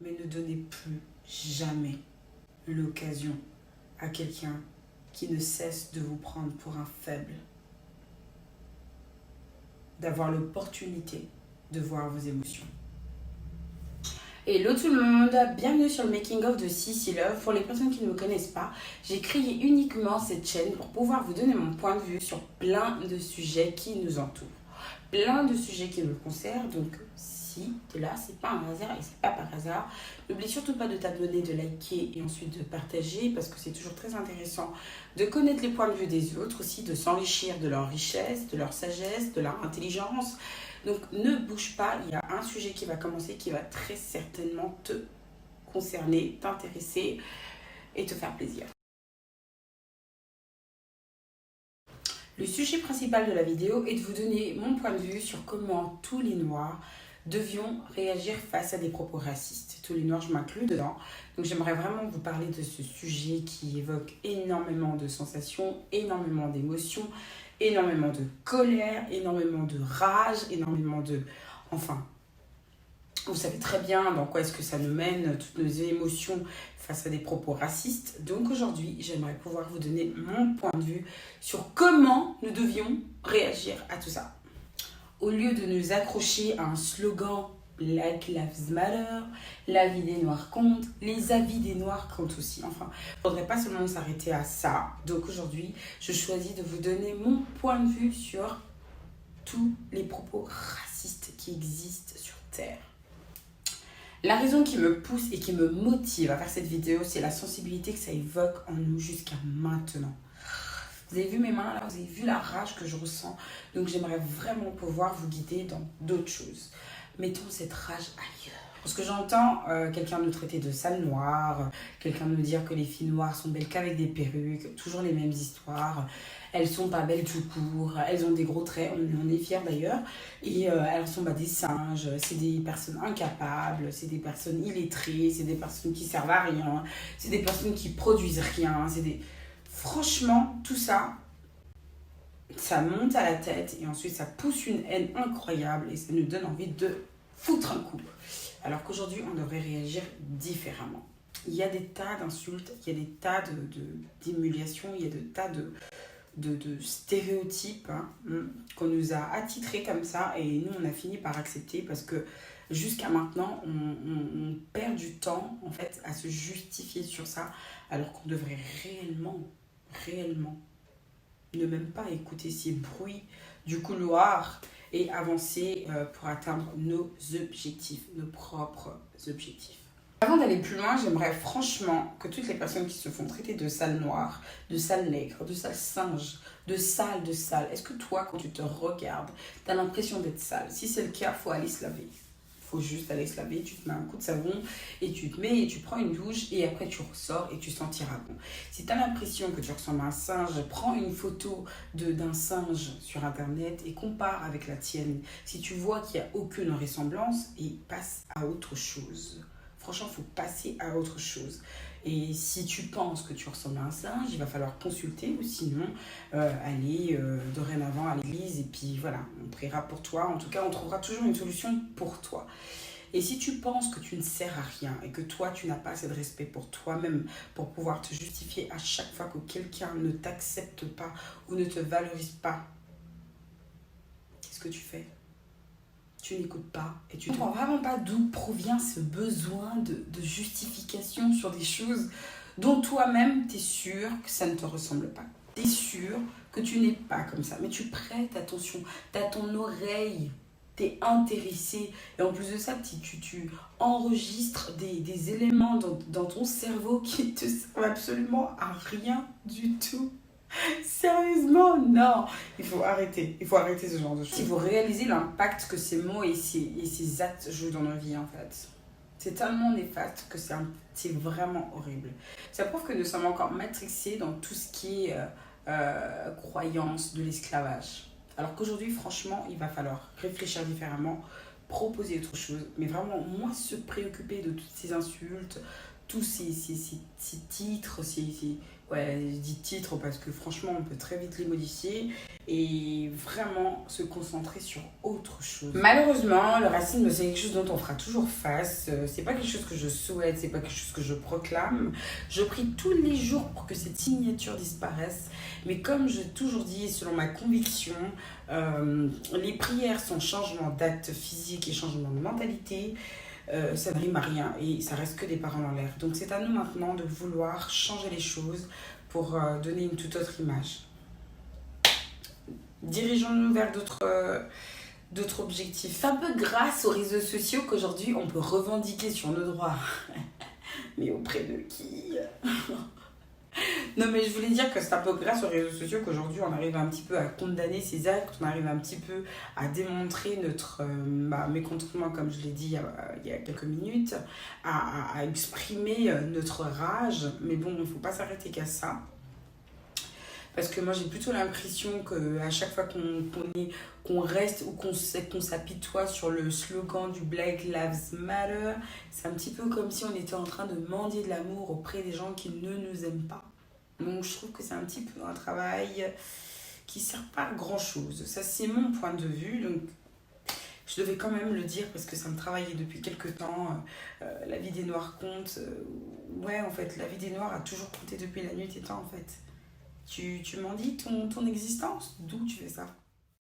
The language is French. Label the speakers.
Speaker 1: mais ne donnez plus jamais l'occasion à quelqu'un qui ne cesse de vous prendre pour un faible, d'avoir l'opportunité de voir vos émotions. Hello tout le monde, bienvenue sur le making of de Sissi Love. Pour les personnes qui ne me connaissent pas, j'ai créé uniquement cette chaîne pour pouvoir vous donner mon point de vue sur plein de sujets qui nous entourent, plein de sujets qui nous concernent. Donc si t'es là, c'est pas un hasard et c'est pas par hasard. N'oublie surtout pas de t'abonner, de liker et ensuite de partager parce que c'est toujours très intéressant de connaître les points de vue des autres, aussi de s'enrichir de leur richesse, de leur sagesse, de leur intelligence. Donc ne bouge pas, il y a un sujet qui va commencer qui va très certainement te concerner, t'intéresser et te faire plaisir. Le sujet principal de la vidéo est de vous donner mon point de vue sur comment tous les Noirs devions réagir face à des propos racistes. Tous les Noirs, je m'inclus dedans. Donc j'aimerais vraiment vous parler de ce sujet qui évoque énormément de sensations, énormément d'émotions, énormément de colère, énormément de rage, énormément de... Enfin, vous savez très bien dans quoi est-ce que ça nous mène, toutes nos émotions face à des propos racistes. Donc aujourd'hui, j'aimerais pouvoir vous donner mon point de vue sur comment nous devions réagir à tout ça. Au lieu de nous accrocher à un slogan Black Lives Matter, la vie des Noirs compte, les avis des Noirs comptent aussi. Enfin, il ne faudrait pas seulement s'arrêter à ça. Donc aujourd'hui, je choisis de vous donner mon point de vue sur tous les propos racistes qui existent sur Terre. La raison qui me pousse et qui me motive à faire cette vidéo, c'est la sensibilité que ça évoque en nous jusqu'à maintenant. Vous avez vu mes mains là, vous avez vu la rage que je ressens. Donc j'aimerais vraiment pouvoir vous guider dans d'autres choses. Mettons cette rage ailleurs. Parce que j'entends quelqu'un nous traiter de sale noire, quelqu'un nous dire que les filles noires sont belles qu'avec des perruques, toujours les mêmes histoires. Elles sont pas belles tout court, elles ont des gros traits, on en est fiers d'ailleurs. Et elles sont des singes, c'est des personnes incapables, c'est des personnes illettrées, c'est des personnes qui servent à rien, c'est des personnes qui produisent rien, c'est des... Franchement, tout ça, ça monte à la tête et ensuite ça pousse une haine incroyable et ça nous donne envie de foutre un coup. Alors qu'aujourd'hui, on devrait réagir différemment. Il y a des tas d'insultes, il y a des tas d'humiliations, il y a des tas de stéréotypes qu'on nous a attitrés comme ça et nous, on a fini par accepter parce que jusqu'à maintenant, on perd du temps en fait à se justifier sur ça alors qu'on devrait réellement ne même pas écouter ces bruits du couloir et avancer pour atteindre nos objectifs, nos propres objectifs. Avant d'aller plus loin, j'aimerais franchement que toutes les personnes qui se font traiter de sale noire, de sale nègre, de sale singe, de sale, est-ce que toi, quand tu te regardes, tu as l'impression d'être sale? Si c'est le cas, il faut aller se laver. Faut juste aller se laver, tu te mets un coup de savon et tu te mets et tu prends une douche et après tu ressors et tu sentiras bon. Si tu as l'impression que tu ressembles à un singe, prends une photo d'un singe sur internet et compare avec la tienne. Si tu vois qu'il n'y a aucune ressemblance, et passe à autre chose. Franchement, il faut passer à autre chose. Et si tu penses que tu ressembles à un singe, il va falloir consulter ou sinon aller dorénavant à l'église et puis voilà, on priera pour toi. En tout cas, on trouvera toujours une solution pour toi. Et si tu penses que tu ne sers à rien et que toi, tu n'as pas assez de respect pour toi-même pour pouvoir te justifier à chaque fois que quelqu'un ne t'accepte pas ou ne te valorise pas, qu'est-ce que tu fais ? Tu n'écoutes pas et tu ne comprends vraiment pas d'où provient ce besoin de justification sur des choses dont toi-même tu es sûr que ça ne te ressemble pas. Tu es sûr que tu n'es pas comme ça, mais tu prêtes attention, tu as ton oreille, tu es intéressé et en plus de ça, tu enregistres des éléments dans ton cerveau qui te servent absolument à rien du tout. Sérieusement, non. Il faut arrêter ce genre de choses. Si vous réalisez l'impact que ces mots et ces actes jouent dans nos vies, en fait, c'est tellement néfaste que c'est vraiment horrible. Ça prouve que nous sommes encore matrixés dans tout ce qui est croyance de l'esclavage. Alors qu'aujourd'hui, franchement, il va falloir réfléchir différemment, proposer autre chose, mais vraiment moins se préoccuper de toutes ces insultes, tous ces titres, ouais, je dis titres parce que franchement, on peut très vite les modifier. et vraiment se concentrer sur autre chose. Malheureusement, le racisme, c'est quelque chose dont on fera toujours face. C'est pas quelque chose que je souhaite, c'est pas quelque chose que je proclame. Je prie tous les jours pour que cette signature disparaisse. Mais comme j'ai toujours dit, selon ma conviction, les prières sont changement d'acte physique et changement de mentalité. Ça ne rime à rien et ça reste que des paroles en l'air. Donc c'est à nous maintenant de vouloir changer les choses pour donner une toute autre image. Dirigeons-nous vers d'autres objectifs. C'est un peu grâce aux réseaux sociaux qu'aujourd'hui on peut revendiquer sur nos droits. Mais auprès de qui? Non, mais je voulais dire que c'est un peu grâce aux réseaux sociaux qu'aujourd'hui on arrive un petit peu à condamner ces actes, on arrive un petit peu à démontrer notre mécontentement, comme je l'ai dit il y a quelques minutes, à exprimer notre rage. Mais bon, il ne faut pas s'arrêter qu'à ça. Parce que moi j'ai plutôt l'impression qu'à chaque fois qu'on reste ou qu'on s'apitoie sur le slogan du Black Lives Matter, c'est un petit peu comme si on était en train de mendier de l'amour auprès des gens qui ne nous aiment pas. Donc je trouve que c'est un petit peu un travail qui ne sert pas à grand chose. Ça c'est mon point de vue, donc je devais quand même le dire parce que ça me travaillait depuis quelques temps. La vie des Noirs compte. Ouais, en fait, la vie des Noirs a toujours compté depuis la nuit des temps, en fait. Tu m'en dis ton existence? D'où tu fais ça?